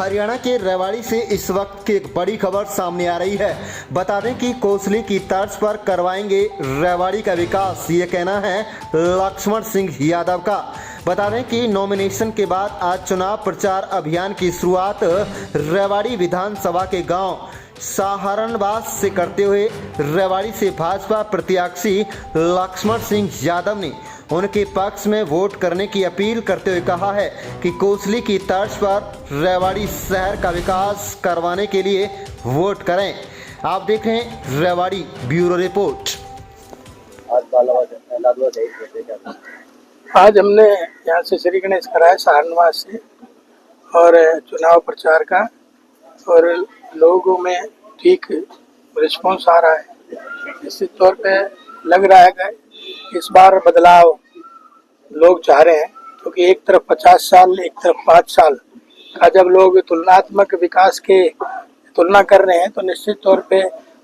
हरियाणा के रेवाड़ी से इस वक्त की एक बड़ी खबर सामने आ रही है। बता दें कि कोसली की तर्ज पर करवाएंगे रेवाड़ी का विकास, ये कहना है लक्ष्मण सिंह यादव का। बता दें कि नॉमिनेशन के बाद आज चुनाव प्रचार अभियान की शुरुआत रेवाड़ी विधानसभा के गांव सहारनबाद से करते हुए रेवाड़ी से भाजपा प्रत्याशी लक्ष्मण सिंह यादव ने उनके पक्ष में वोट करने की अपील करते हुए कहा है कि कोसली की तर्ज पर रेवाड़ी शहर का विकास करवाने के लिए वोट करें। आप देख रहे हैं रेवाड़ी ब्यूरो रिपोर्ट। आज हमने यहाँ से श्री गणेश कराया सहारनबाद से और चुनाव प्रचार का, और लोगों में ठीक रिस्पांस आ रहा है। निश्चित तौर पे लग रहा है कि इस बार बदलाव लोग चाह रहे हैं, क्योंकि एक तरफ 50 साल एक तरफ 5 साल का जब लोग तुलनात्मक विकास के तुलना कर रहे हैं तो निश्चित तौर पे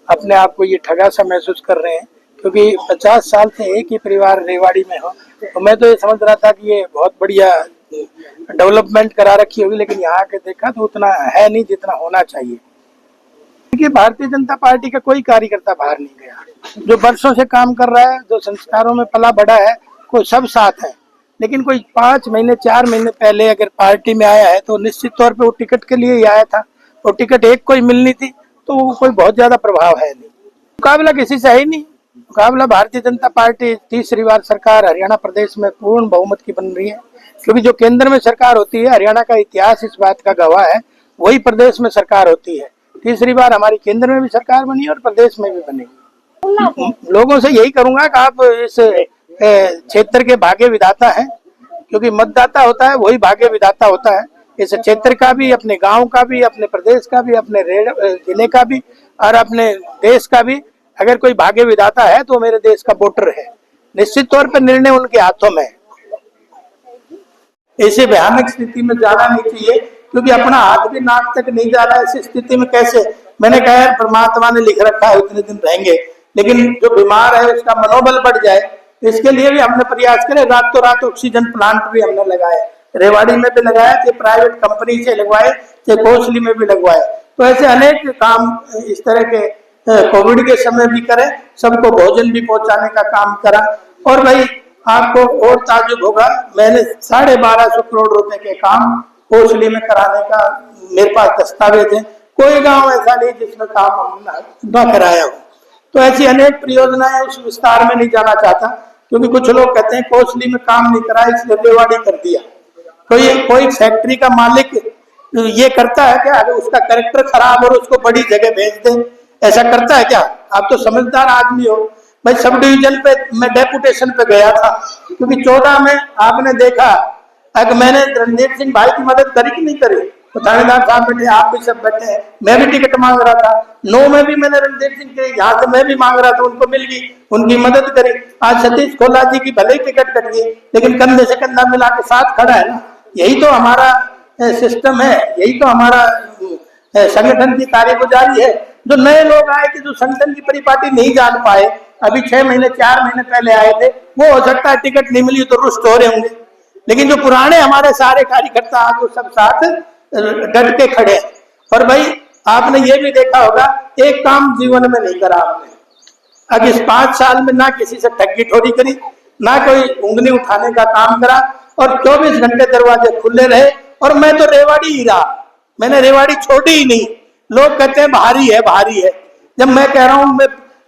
अपने आप को ये ठगा सा महसूस कर रहे हैं, क्योंकि 50 साल से एक ही परिवार रेवाड़ी में हो। तो मैं तो ये समझ रहा था कि ये बहुत बढ़िया डेवलपमेंट करा रखी होगी, लेकिन यहाँ के देखा तो उतना है नहीं जितना होना चाहिए। देखिए, भारतीय जनता पार्टी का कोई कार्यकर्ता बाहर नहीं गया, जो वर्षों से काम कर रहा है, जो संस्कारों में पला बढ़ा है, कोई सब साथ है। लेकिन कोई 5 महीने 4 महीने पहले अगर पार्टी में आया है तो निश्चित तौर पे वो टिकट के लिए ही आया था, और टिकट एक कोई मिलनी थी, तो वो कोई बहुत ज्यादा प्रभाव है नहीं। मुकाबला किसी से है ही नहीं। मुकाबला भारतीय जनता पार्टी तीसरी बार सरकार हरियाणा प्रदेश में पूर्ण बहुमत की बन रही है, क्योंकि जो केंद्र में सरकार होती है, हरियाणा का इतिहास इस बात का गवाह है, वही प्रदेश में सरकार होती है। तीसरी बार हमारी केंद्र में भी सरकार बनी और प्रदेश में भी बनेगी। लोगों से यही करूंगा कि आप इस क्षेत्र के भाग्य विधाता हैं, क्योंकि मतदाता होता है वही भाग्य विधाता होता है। इस क्षेत्र का भी, अपने गांव का भी, अपने प्रदेश का भी, अपने जिले का भी और अपने देश का भी अगर कोई भाग्य विधाता है तो मेरे देश का वोटर है। निश्चित तौर पर निर्णय उनके हाथों में है। ऐसे भयानक स्थिति में जाना नहीं चाहिए, क्योंकि अपना हाथ भी नाक तक नहीं जा रहा है। ऐसी स्थिति में कैसे, मैंने कहा यार परमात्मा ने लिख रखा है उतने दिन रहेंगे, लेकिन जो बीमार है उसका मनोबल बढ़ जाए, इसके लिए भी हमने प्रयास करे। रातों रात ऑक्सीजन प्लांट भी हमने लगाए, रेवाड़ी में भी लगाया, चाहे प्राइवेट कंपनी से लगवाए, चाहे कोसली में भी लगवाए। तो ऐसे अनेक काम इस तरह के कोविड के समय भी करे, सबको भोजन भी पहुंचाने का काम करा। और भाई आपको और ताजुब होगा, मैंने 1250 करोड़ रुपए के काम कोसली में कराने का मेरे पास दस्तावेज है। कोई गांव ऐसा नहीं जिसमें काम हमने न कराया हो। तो ऐसी अनेक परियोजनाएं, उस विस्तार में नहीं जाना चाहता, क्योंकि कुछ लोग कहते हैं कोसली में काम नहीं करा इसलिए रेवाड़ी कर दिया। तो ये कोई फैक्ट्री का मालिक ये करता है क्या? अगर उसका कैरेक्टर खराब और उसको बड़ी जगह भेज दे, ऐसा करता है क्या? आप तो समझदार आदमी हो। भाई सब डिवीजन पे मैं डेपुटेशन पे गया था, क्योंकि 14 में आपने देखा अगर मैंने रणदीप सिंह भाई की मदद करी कि नहीं करी, तो थानेदार साहब बैठे, आप भी सब बैठे हैं, मैं भी टिकट मांग रहा था। 9 में भी मैंने रणदीप सिंह के यहाँ से मैं भी मांग रहा था, उनको मिल गई, उनकी मदद करी। आज सतीश खोला जी की भले ही टिकट कट गई, लेकिन कंधे से कंधा मिला के साथ खड़ा है ना। यही तो हमारा सिस्टम है, यही तो हमारा संगठन की कार्यगुजारी है। जो नए लोग आए थे, जो संगठन की परिपाटी नहीं जान पाए, अभी 6 महीने 4 महीने पहले आए थे, वो हो सकता है टिकट नहीं मिली तो रुष्ट हो रहे होंगे, लेकिन जो पुराने हमारे सारे कार्यकर्ता आज वो सब साथ डट के खड़े। और भाई आपने ये भी देखा होगा, एक काम जीवन में नहीं करा आपने। अब इस 5 साल में ना किसी से ठगी ठोरी करी, ना कोई उंगली उठाने का काम करा, और 24 घंटे दरवाजे खुले रहे। और मैं तो रेवाड़ी ही रहा, मैंने रेवाड़ी छोड़ी ही नहीं। लोग कहते हैं भारी है भारी है, जब मैं कह रहा हूँ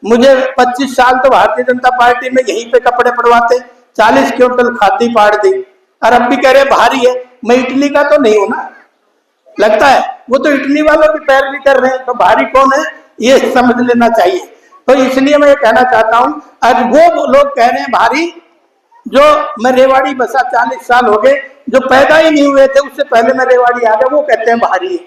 मुझे 25 साल तो भारतीय जनता पार्टी में यहीं पे कपड़े पड़वाते, 40 क्विंटल खादी पाड़ दी, और अब भी कह रहे भारी है। मैं इटली का तो नहीं हूं ना, लगता है वो तो इटली वालों की पैरवी कर रहे हैं, तो भारी कौन है ये समझ लेना चाहिए। तो इसलिए मैं ये कहना चाहता हूँ, आज वो लोग कह रहे हैं भारी, जो मैं रेवाड़ी बसा 40 साल हो गए, जो पैदा ही नहीं हुए थे उससे पहले मैं रेवाड़ी आ गया, वो कहते हैं भारी है।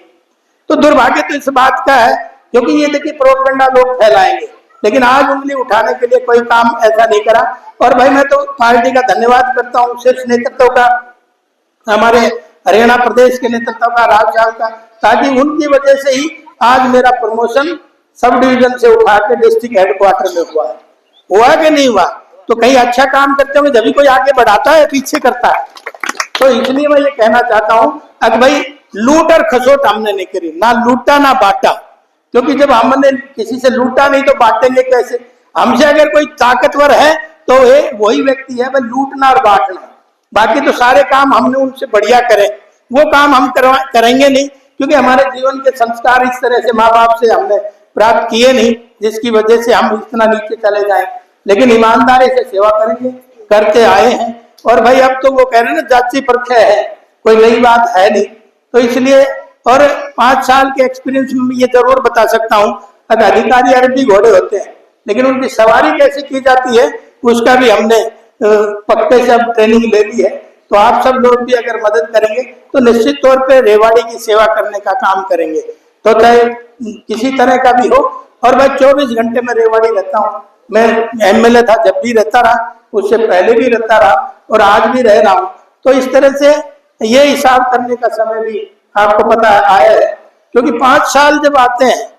तो दुर्भाग्य तो इस बात का है, क्योंकि ये देखिए प्रोपेगेंडा लोग फैलाएंगे, लेकिन आज उंगली उठाने के लिए कोई काम ऐसा नहीं करा। और भाई मैं तो पार्टी का धन्यवाद करता हूँ, शीर्ष नेतृत्व का, हमारे हरियाणा प्रदेश के नेतृत्व का, राज्य का, ताकि उनकी वजह से ही आज मेरा प्रमोशन सब डिवीजन से उठा के डिस्ट्रिक्ट हेडक्वार्टर में हुआ है। हुआ कि नहीं हुआ? तो कहीं अच्छा काम करते हुए जब भी कोई आगे बढ़ाता है, पीछे करता है। तो इसलिए मैं ये कहना चाहता हूँ, अगर भाई लूट और खसोट हमने नहीं करी, ना लूटा ना बांटा, क्योंकि जब हमने किसी से लूटा नहीं तो बांटेंगे कैसे। हमसे अगर कोई ताकतवर है तो वही व्यक्ति है वह लूटना और बांटना, बाकी तो सारे काम हमने उनसे बढ़िया करे, वो काम हम करेंगे नहीं, क्योंकि हमारे जीवन के संस्कार इस तरह से माँ बाप से हमने प्राप्त किए नहीं, जिसकी वजह से हम इतना नीचे चले जाएं। लेकिन ईमानदारी से सेवा करेंगे, करते आए हैं। और भाई अब तो वो कह रहे हैं ना जाति परखा है, कोई नई बात है नहीं, तो इसलिए। और 5 साल के एक्सपीरियंस में ये जरूर बता सकता हूँ, अगर अधिकारी अरबी घोड़े होते हैं, लेकिन उनकी सवारी कैसे की जाती है उसका भी हमने पक्के से अब ट्रेनिंग ले ली है। तो आप सब लोग भी अगर मदद करेंगे तो निश्चित तौर पे रेवाड़ी की सेवा करने का काम करेंगे, तो चाहे किसी तरह का भी हो। और मैं 24 घंटे में रेवाड़ी रहता हूँ, मैं एमएलए था जब भी रहता रहा, उससे पहले भी रहता रहा और आज भी रह रहा हूँ। तो इस तरह से ये हिसाब करने का समय भी आपको पता आया है, क्योंकि 5 साल जब आते हैं